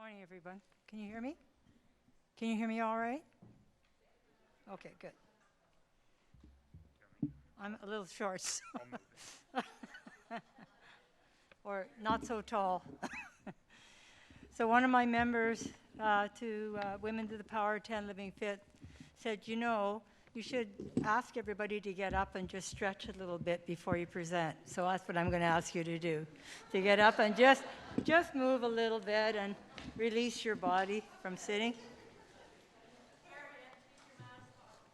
morning, everyone. Can you hear me? Can you hear me all right? Okay, good. I'm a little short, so or not so tall. So one of my members to Women to the Power of 10 Living Fit said, you know, you should ask everybody to get up and just stretch a little bit before you present. So that's what I'm going to ask you to do, to get up and just move a little bit and release your body from sitting.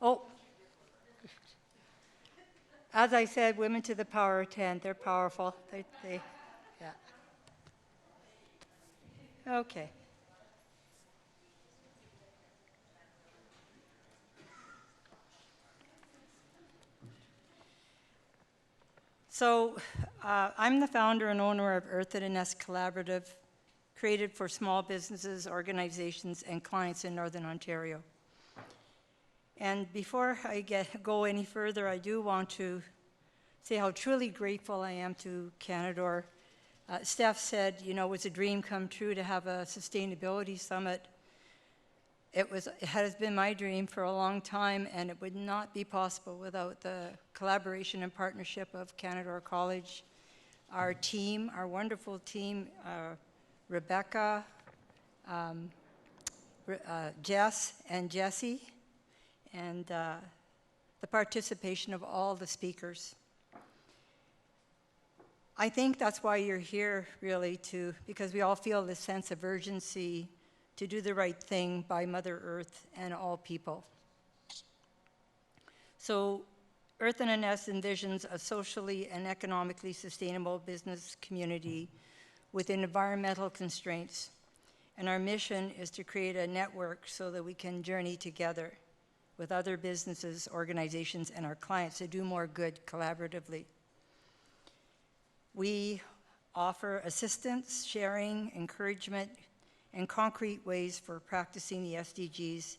Oh, as I said, Women to the Power of 10, they're powerful. Yeah. Okay. So I'm the founder and owner of Earth in a Nest Collaborative, created for small businesses, organizations, and clients in Northern Ontario. And before I go any further, I do want to say how truly grateful I am to Canadore. Steph said, you know, it was a dream come true to have a sustainability summit. It has been my dream for a long time, and it would not be possible without the collaboration and partnership of Canadore College, our team, our wonderful team, Rebecca, Jess and Jessie, and the participation of all the speakers. I think that's why you're here, really, because we all feel this sense of urgency to do the right thing by Mother Earth and all people. So Earth in a Nest envisions a socially and economically sustainable business community with environmental constraints. And our mission is to create a network so that we can journey together with other businesses, organizations, and our clients to do more good collaboratively. We offer assistance, sharing, encouragement, and concrete ways for practicing the SDGs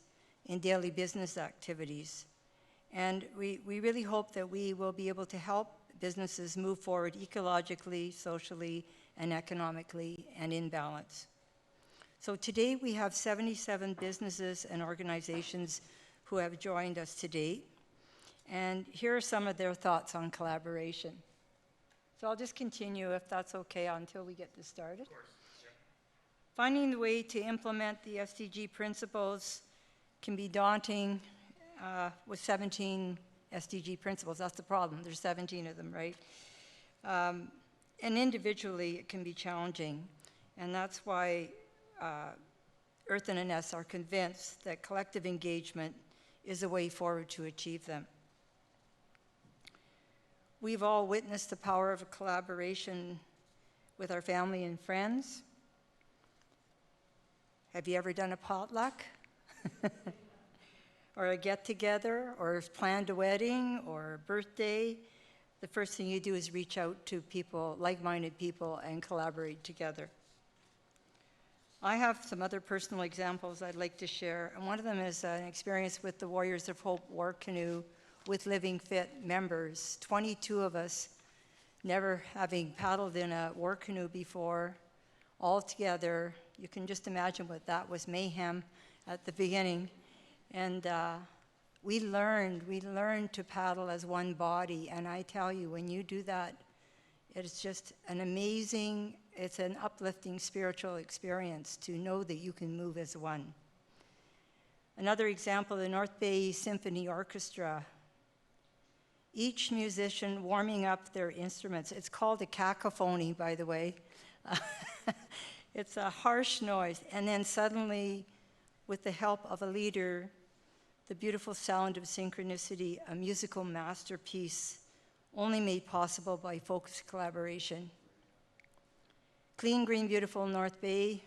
in daily business activities. And we really hope that we will be able to help businesses move forward ecologically, socially, and economically, and in balance. So today we have 77 businesses and organizations who have joined us to date. And here are some of their thoughts on collaboration. So I'll just continue, if that's okay, until we get this started. Of course. Yeah. Finding the way to implement the SDG principles can be daunting with 17 SDG principles. That's the problem. There's 17 of them, right? And individually, it can be challenging. And that's why Earth in a Nest are convinced that collective engagement is a way forward to achieve them. We've all witnessed the power of a collaboration with our family and friends. Have you ever done a potluck? Or a get-together, or planned a wedding, or a birthday? The first thing you do is reach out to people, like-minded people, and collaborate together. I have some other personal examples I'd like to share, and one of them is an experience with the Warriors of Hope War Canoe with Living Fit members, 22 of us, never having paddled in a war canoe before, all together. You can just imagine what that was, mayhem at the beginning. And we learned to paddle as one body, and I tell you, when you do that, it's just an amazing, it's an uplifting spiritual experience to know that you can move as one. Another example, the North Bay Symphony Orchestra. Each musician warming up their instruments. It's called a cacophony, by the way. It's a harsh noise. And then suddenly, with the help of a leader, the beautiful sound of synchronicity, a musical masterpiece only made possible by focused collaboration. Clean, Green, Beautiful North Bay,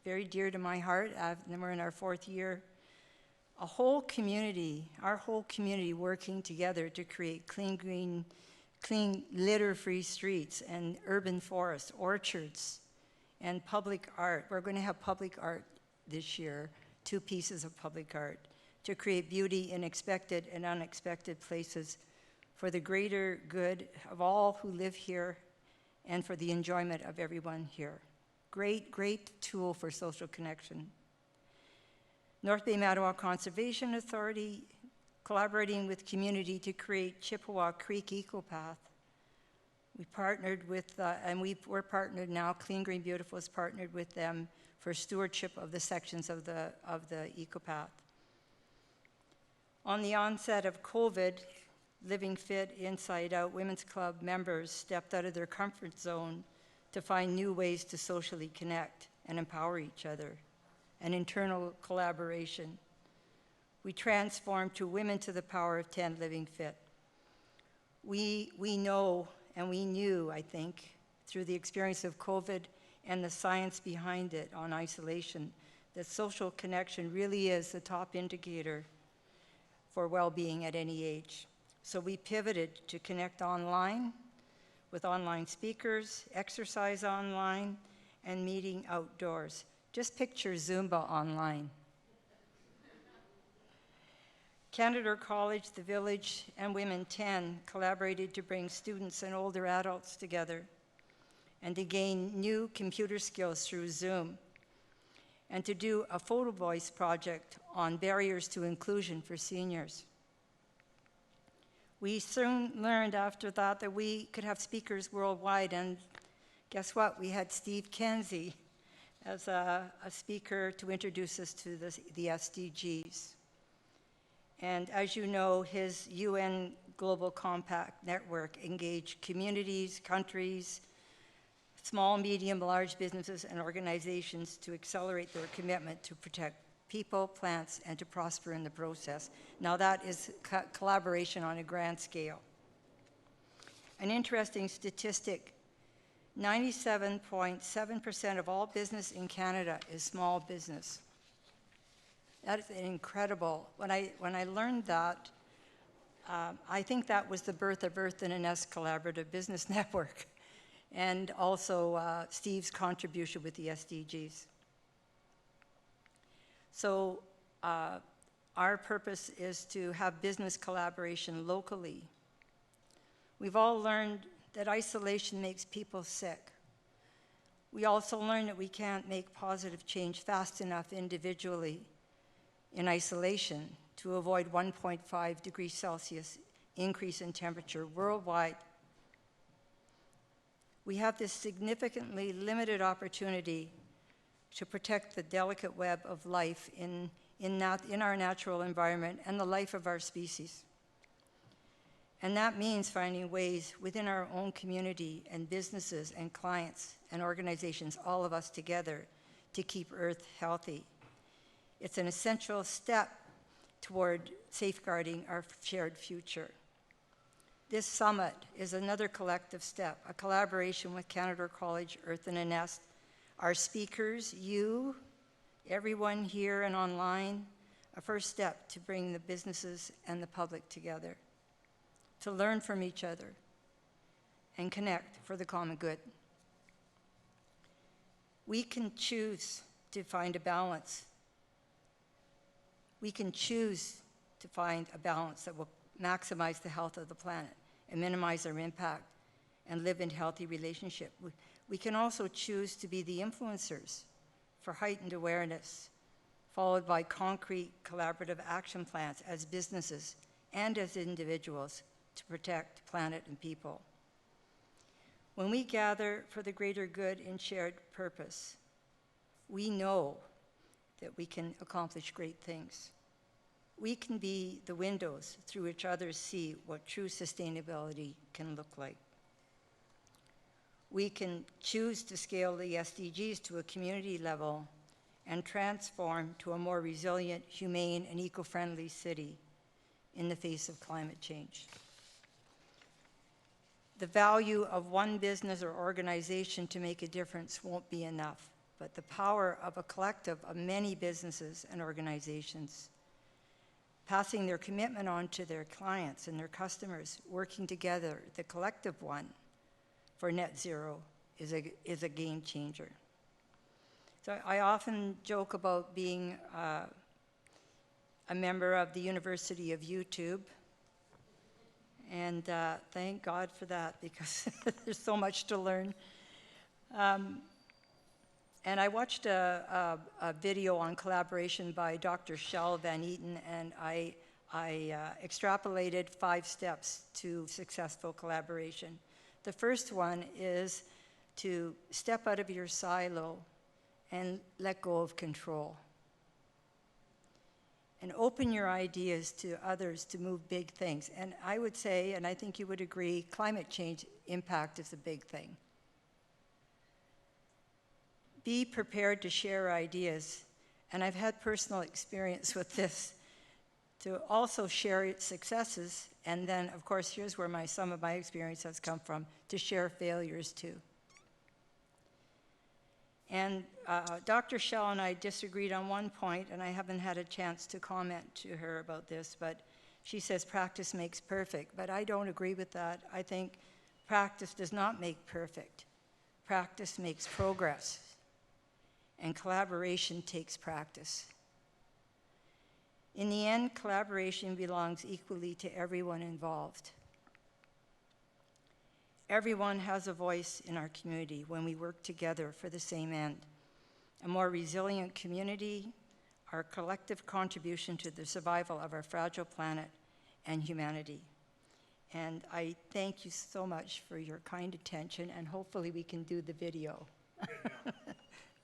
very dear to my heart. We're in our 4th year. Our whole community working together to create clean, green, clean, litter-free streets and urban forests, orchards, and public art. We're going to have public art this year, 2 pieces of public art, to create beauty in expected and unexpected places for the greater good of all who live here and for the enjoyment of everyone here. Great tool for social connection. North Bay Mattawa Conservation Authority, collaborating with community to create Chippewa Creek EcoPath. We partnered with, and we're partnered now, Clean Green Beautiful is partnered with them for stewardship of the sections of the EcoPath. On the onset of COVID, Living Fit Inside Out Women's Club members stepped out of their comfort zone to find new ways to socially connect and empower each other, an internal collaboration. We transformed to Women to the Power of 10 Living Fit. We know and we knew, I think, through the experience of COVID and the science behind it on isolation, that social connection really is the top indicator for well-being at any age. So we pivoted to connect online with online speakers, exercise online, and meeting outdoors. Just picture Zumba online. Canadore College, the Village, and Women 10 collaborated to bring students and older adults together and to gain new computer skills through Zoom, and to do a photo voice project on barriers to inclusion for seniors. We soon learned after that we could have speakers worldwide, and guess what? We had Steve Kenzie as a speaker to introduce us to the SDGs. And as you know, his UN Global Compact network engaged communities, countries, small, medium, large businesses, and organizations to accelerate their commitment to protect people, plants, and to prosper in the process. Now that is collaboration on a grand scale. An interesting statistic, 97.7% of all business in Canada is small business. That is incredible. When I learned that, I think that was the birth of Earth in a Nest Collaborative Business Network, and also Steve's contribution with the SDGs. So our purpose is to have business collaboration locally. We've all learned that isolation makes people sick. We also learned that we can't make positive change fast enough individually in isolation to avoid 1.5 degrees Celsius increase in temperature worldwide. We have this significantly limited opportunity to protect the delicate web of life in our natural environment and the life of our species. And that means finding ways within our own community and businesses and clients and organizations, all of us together, to keep Earth healthy. It's an essential step toward safeguarding our shared future. This summit is another collective step, a collaboration with Canadore College, Earth in a Nest, our speakers, you, everyone here and online, a first step to bring the businesses and the public together, to learn from each other and connect for the common good. We can choose to find a balance. We can choose to find a balance that will maximize the health of the planet and minimize our impact and live in healthy relationship. We can also choose to be the influencers for heightened awareness, followed by concrete collaborative action plans as businesses and as individuals to protect planet and people. When we gather for the greater good in shared purpose, we know that we can accomplish great things. We can be the windows through which others see what true sustainability can look like. We can choose to scale the SDGs to a community level and transform to a more resilient, humane, and eco-friendly city in the face of climate change. The value of one business or organization to make a difference won't be enough, but the power of a collective of many businesses and organizations passing their commitment on to their clients and their customers, working together, the collective one, for net zero is a game changer. So I often joke about being a member of the University of YouTube, and thank God for that, because there's so much to learn. And I watched a video on collaboration by Dr. Shell Van Eaton, and I extrapolated 5 steps to successful collaboration. The first one is to step out of your silo and let go of control. And open your ideas to others to move big things. And I would say, and I think you would agree, climate change impact is a big thing. Be prepared to share ideas. And I've had personal experience with this, to also share its successes. And then, of course, here's where some of my experience has come from, to share failures too. And Dr. Shell and I disagreed on one point, and I haven't had a chance to comment to her about this, but she says practice makes perfect. But I don't agree with that. I think practice does not make perfect. Practice makes progress. And collaboration takes practice. In the end, collaboration belongs equally to everyone involved. Everyone has a voice in our community when we work together for the same end. A more resilient community, our collective contribution to the survival of our fragile planet and humanity. And I thank you so much for your kind attention, and hopefully we can do the video.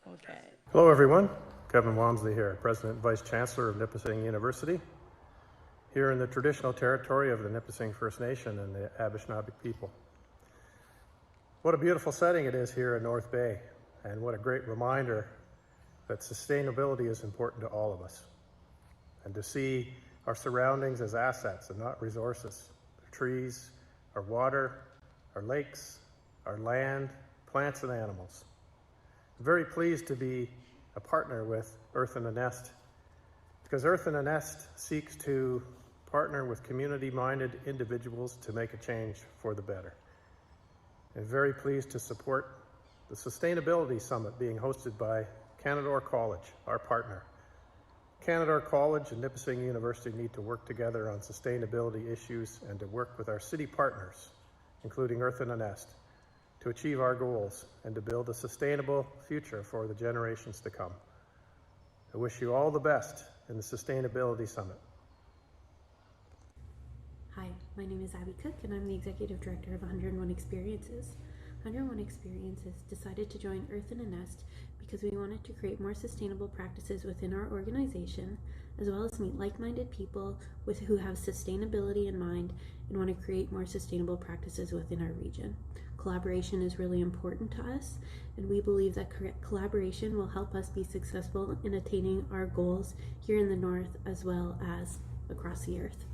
Okay. Hello everyone, Kevin Walmsley here, President and Vice Chancellor of Nipissing University, here in the traditional territory of the Nipissing First Nation and the Anishinaabe people. What a beautiful setting it is here in North Bay, and what a great reminder that sustainability is important to all of us, and to see our surroundings as assets and not resources. Our trees, our water, our lakes, our land, plants and animals. I'm very pleased to be a partner with Earth in a Nest, because Earth in a Nest seeks to partner with community-minded individuals to make a change for the better. I'm very pleased to support the Sustainability Summit being hosted by Canadore College, our partner. Canadore College and Nipissing University need to work together on sustainability issues and to work with our city partners, including Earth in a Nest, to achieve our goals and to build a sustainable future for the generations to come. I wish you all the best in the Sustainability Summit. Hi, my name is Abby Cook and I'm the Executive Director of 101 Experiences. 101 Experiences decided to join Earth in a Nest because we wanted to create more sustainable practices within our organization, as well as meet like-minded people who have sustainability in mind and want to create more sustainable practices within our region. Collaboration is really important to us, and we believe that collaboration will help us be successful in attaining our goals here in the North as well as across the Earth.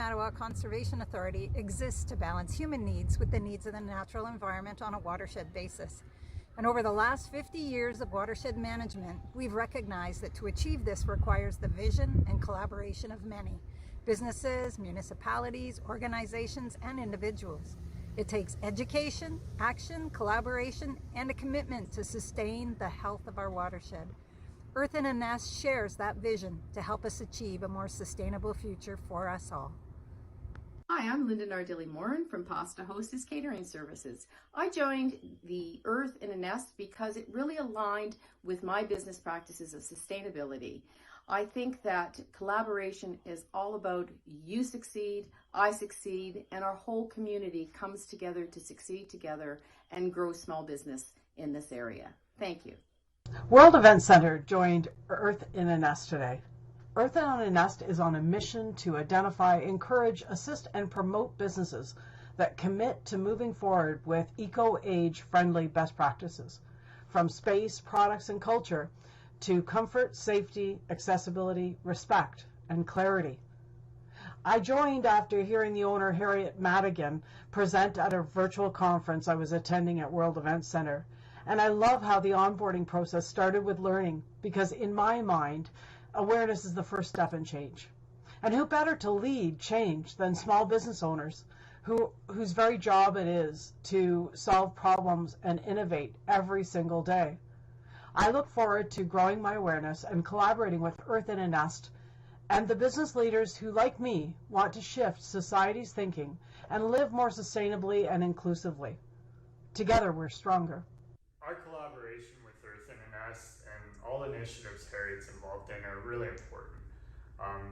Ottawa Conservation Authority exists to balance human needs with the needs of the natural environment on a watershed basis. And over the last 50 years of watershed management, we've recognized that to achieve this requires the vision and collaboration of many businesses, municipalities, organizations, and individuals. It takes education, action, collaboration, and a commitment to sustain the health of our watershed. Earth in a Nest shares that vision to help us achieve a more sustainable future for us all. Hi, I'm Linda Nardilli-Morin from Pasta Hostess Catering Services. I joined the Earth in a Nest because it really aligned with my business practices of sustainability. I think that collaboration is all about you succeed, I succeed, and our whole community comes together to succeed together and grow small business in this area. Thank you. World Event Center joined Earth in a Nest today. Earth in a Nest is on a mission to identify, encourage, assist, and promote businesses that commit to moving forward with eco-age friendly best practices, from space, products, and culture to comfort, safety, accessibility, respect, and clarity. I joined after hearing the owner, Hariett Madigan, present at a virtual conference I was attending at World Event Center. And I love how the onboarding process started with learning, because in my mind, awareness is the first step in change. And who better to lead change than small business owners whose very job it is to solve problems and innovate every single day. I look forward to growing my awareness and collaborating with Earth in a Nest and the business leaders who, like me, want to shift society's thinking and live more sustainably and inclusively. Together, we're stronger. Our collaboration with Earth all initiatives Harriett's involved in are really important.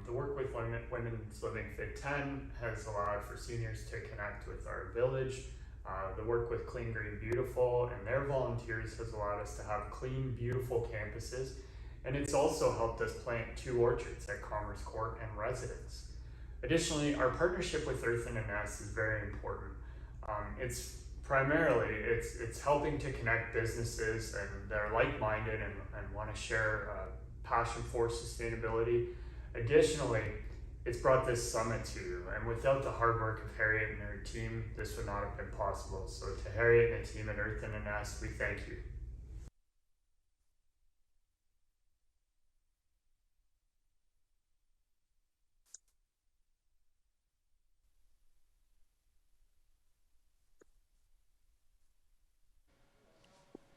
The work with Women's Living Fit 10 has allowed for seniors to connect with our village. The work with Clean Green Beautiful and their volunteers has allowed us to have clean, beautiful campuses. And it's also helped us plant 2 orchards at Commerce Court and Residence. Additionally, our partnership with Earth in a Nest is very important. It's primarily, it's helping to connect businesses and that are like-minded and want to share passion for sustainability. Additionally, it's brought this summit to you, and without the hard work of Hariett and her team, this would not have been possible. So to Hariett and the team at Earth in a Nest, we thank you.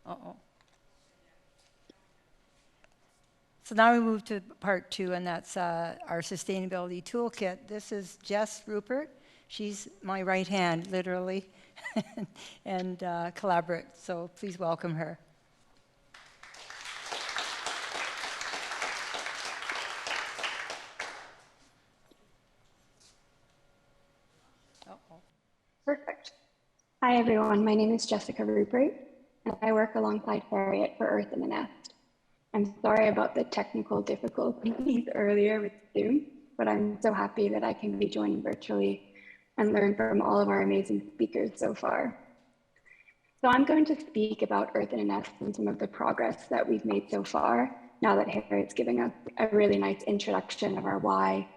Uh-oh. So now we move to part 2, and that's our sustainability toolkit. This is Jess Ruppert. She's my right hand, literally, and collaborate. So please welcome her. Uh-oh. Perfect. Hi, everyone. My name is Jessica Ruppert, and I work alongside Hariett for Earth in a Nest. I'm sorry about the technical difficulties earlier with Zoom, but I'm so happy that I can be joining virtually and learn from all of our amazing speakers so far. So I'm going to speak about Earth in a Nest and some of the progress that we've made so far, now that Harriett's giving us a really nice introduction of our why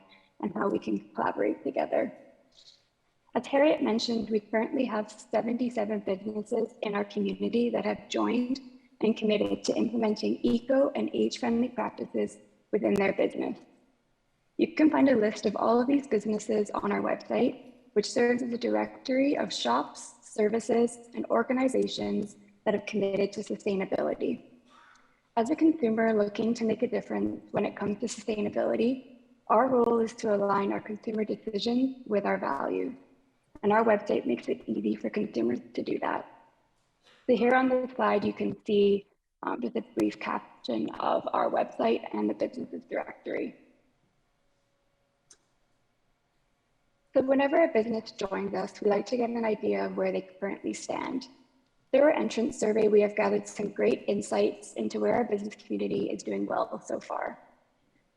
and how we can collaborate together. As Hariett mentioned, we currently have 77 businesses in our community that have joined and committed to implementing eco and age-friendly practices within their business. You can find a list of all of these businesses on our website, which serves as a directory of shops, services, and organizations that have committed to sustainability. As a consumer looking to make a difference when it comes to sustainability, our role is to align our consumer decisions with our values, and our website makes it easy for consumers to do that. So here on this slide, you can see just a brief caption of our website and the businesses directory. So whenever a business joins us, we like to get an idea of where they currently stand. Through our entrance survey, we have gathered some great insights into where our business community is doing well so far.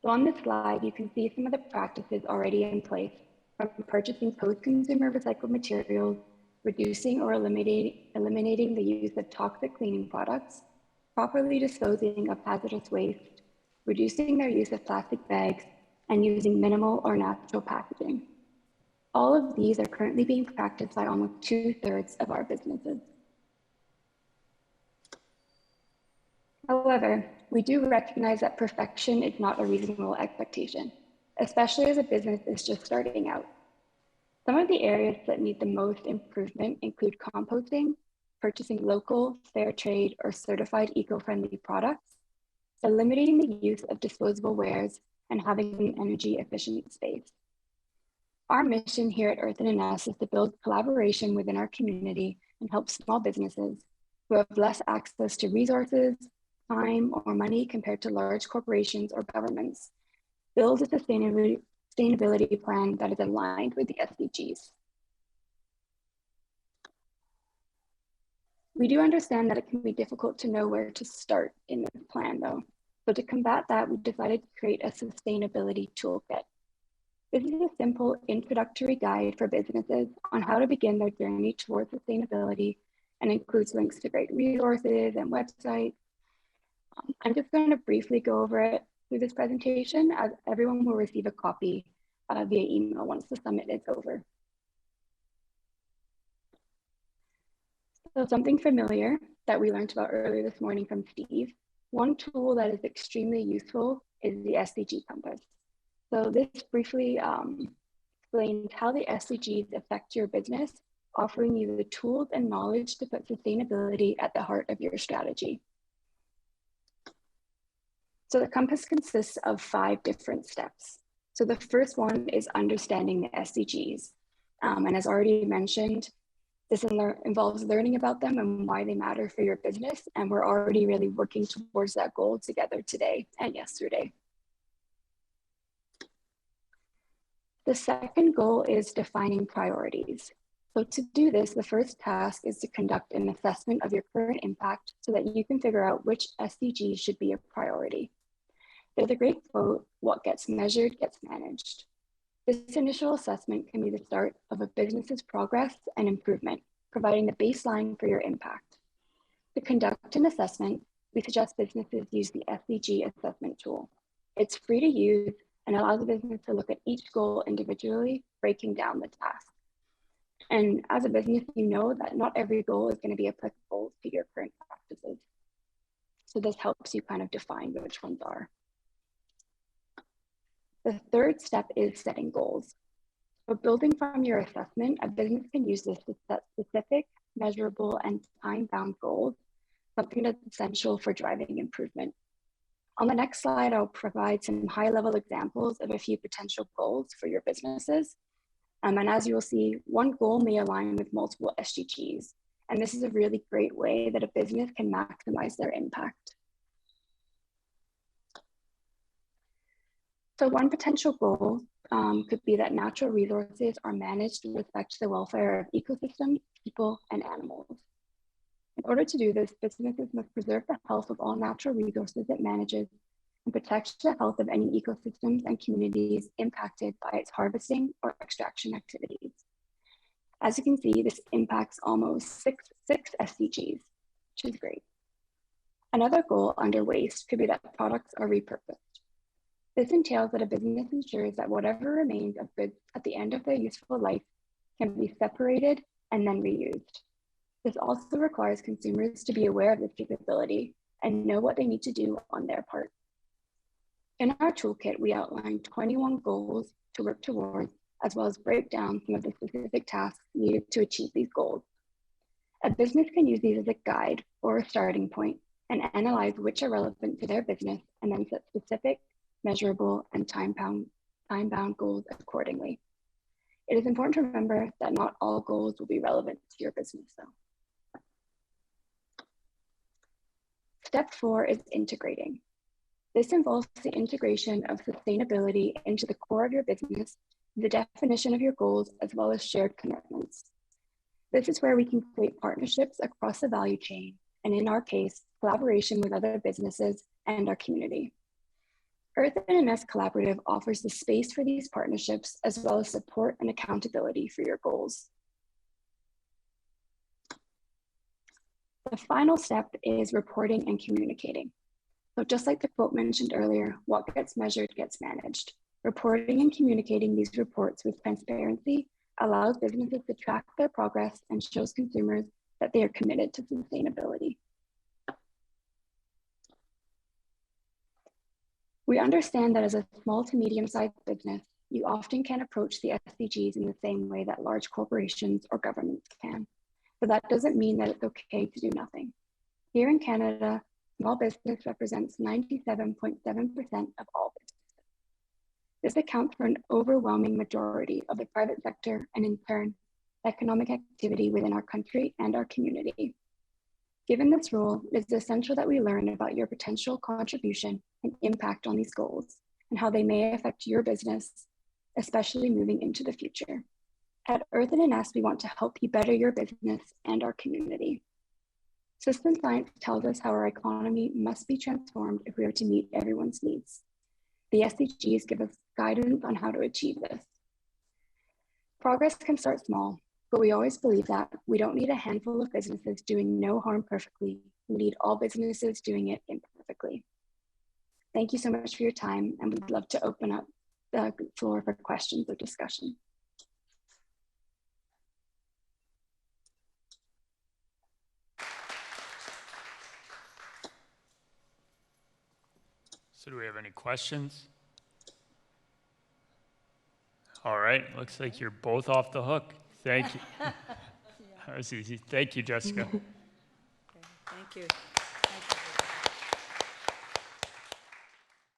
So on this slide, you can see some of the practices already in place, from purchasing post-consumer recycled materials, reducing or eliminating the use of toxic cleaning products, properly disposing of hazardous waste, reducing their use of plastic bags, and using minimal or natural packaging. All of these are currently being practiced by almost 2/3 of our businesses. However, we do recognize that perfection is not a reasonable expectation, especially as a business is just starting out. Some of the areas that need the most improvement include composting, purchasing local, fair trade, or certified eco-friendly products, eliminating the use of disposable wares, and having an energy efficient space. Our mission here at Earth in a Nest is to build collaboration within our community and help small businesses who have less access to resources, time, or money compared to large corporations or governments build a sustainability plan that is aligned with the SDGs. We do understand that it can be difficult to know where to start in this plan though. So to combat that, we decided to create a sustainability toolkit. This is a simple introductory guide for businesses on how to begin their journey towards sustainability and includes links to great resources and websites. I'm just going to briefly go over it through this presentation, as everyone will receive a copy via email once the summit is over. So something familiar that we learned about earlier this morning from Steve, one tool that is extremely useful is the SDG compass. So this briefly explains how the SDGs affect your business, offering you the tools and knowledge to put sustainability at the heart of your strategy. So the compass consists of 5 different steps. So the first one is understanding the SDGs. And as already mentioned, This involves learning about them and why they matter for your business, and we're already really working towards that goal together today and yesterday. The second goal is defining priorities. So to do this, the first task is to conduct an assessment of your current impact so that you can figure out which SDG should be a priority. There's a great quote, "What gets measured gets managed." This initial assessment can be the start of a business's progress and improvement, providing the baseline for your impact. To conduct an assessment, we suggest businesses use the SDG assessment tool. It's free to use and allows the business to look at each goal individually, breaking down the task. And as a business, you know that not every goal is going to be applicable to your current practices. So this helps you kind of define which ones are. The third step is setting goals. So building from your assessment, a business can use this to set specific, measurable, and time-bound goals, something that's essential for driving improvement. On the next slide, I'll provide some high-level examples of a few potential goals for your businesses. And as you will see, one goal may align with multiple SDGs. And this is a really great way that a business can maximize their impact. So one potential goal could be that natural resources are managed with respect to the welfare of ecosystems, people, and animals. In order to do this, businesses must preserve the health of all natural resources it manages and protect the health of any ecosystems and communities impacted by its harvesting or extraction activities. As you can see, this impacts almost six SDGs, which is great. Another goal under waste could be that products are repurposed. This entails that a business ensures that whatever remains of goods at the end of their useful life can be separated and then reused. This also requires consumers to be aware of this capability and know what they need to do on their part. In our toolkit, we outlined 21 goals to work towards, as well as break down some of the specific tasks needed to achieve these goals. A business can use these as a guide or a starting point and analyze which are relevant to their business and then set specific, measurable, and time-bound goals accordingly. It is important to remember that not all goals will be relevant to your business though. Step 4 is integrating. This involves the integration of sustainability into the core of your business, the definition of your goals, as well as shared commitments. This is where we can create partnerships across the value chain, and in our case, collaboration with other businesses and our community. Earth in a Nest Collaborative offers the space for these partnerships, as well as support and accountability for your goals. The final step is reporting and communicating. So just like the quote mentioned earlier, what gets measured gets managed. Reporting and communicating these reports with transparency allows businesses to track their progress and shows consumers that they are committed to sustainability. We understand that as a small to medium-sized business, you often can't approach the SDGs in the same way that large corporations or governments can. But that doesn't mean that it's okay to do nothing. Here in Canada, small business represents 97.7% of all businesses. This accounts for an overwhelming majority of the private sector and in turn, economic activity within our country and our community. Given this role, it is essential that we learn about your potential contribution and impact on these goals and how they may affect your business, especially moving into the future. At Earth in a Nest, we want to help you better your business and our community. System science tells us how our economy must be transformed if we are to meet everyone's needs. The SDGs give us guidance on how to achieve this. Progress can start small, but we always believe that we don't need a handful of businesses doing no harm perfectly. We need all businesses doing it imperfectly. Thank you so much for your time, and we'd love to open up the floor for questions or discussion. So do we have any questions? All right, looks like you're both off the hook. Thank you. That was easy. Thank you, Jessica. Okay, thank you.